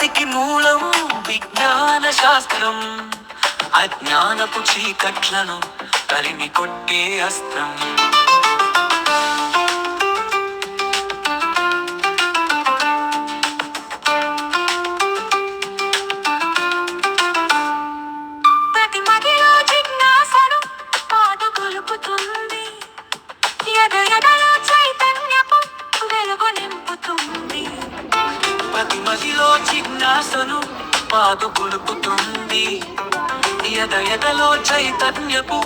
ప్రగతికి మూలం విజ్ఞాన శాస్త్రం. అజ్ఞానపు చీకట్లను తరిమి కొట్టే అస్త్రం. ప్రతి మదిలో జిజ్ఞాసను పాదుకొలుపుతుంది. ఎదలో చైతన్యపు వెలుగు నింపుతుంది. ప్రతి మదిలో జిజ్ఞాసను పాదుకొలుపుతుంది. ఎదలో చైతన్యపు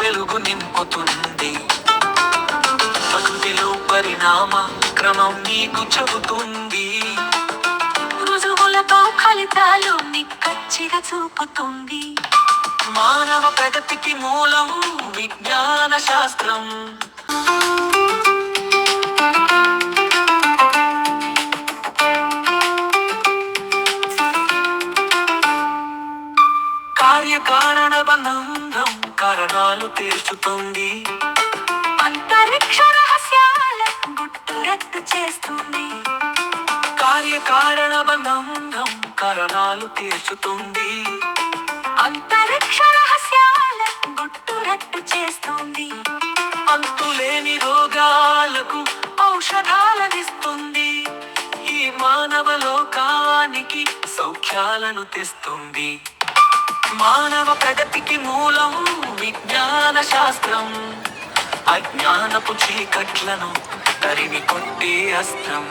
వెలుగు నింపుతుంది. ప్రకృతిలో పరిణామ క్రమం నీకు చెబుతుంది. రుజువులతో ఫలితాలు నిక్కచ్చిగా చూపుతుంది. మానవ ప్రగతికి మూలం విజ్ఞాన శాస్త్రం. కార్యకారణ బంధం కారణాలు తీర్చుతుంది. అంతరిక్ష రహస్యాల గుట్టురట్టు చేస్తుంది. కార్యకారణ బంధం కారణాలు తీర్చుతుంది. అంతరిక్ష రహస్యాల గుట్టురట్టు చేస్తుంది. అంతులేని రోగాలకు ఔషధాలనిస్తుంది. ఈ మానవ లోకానికి సౌఖ్యాలను తెస్తుంది. మానవ ప్రగతికి మూలం విజ్ఞాన శాస్త్రం. అజ్ఞానపు చీకట్లను తరిమి కొట్టే అస్త్రం.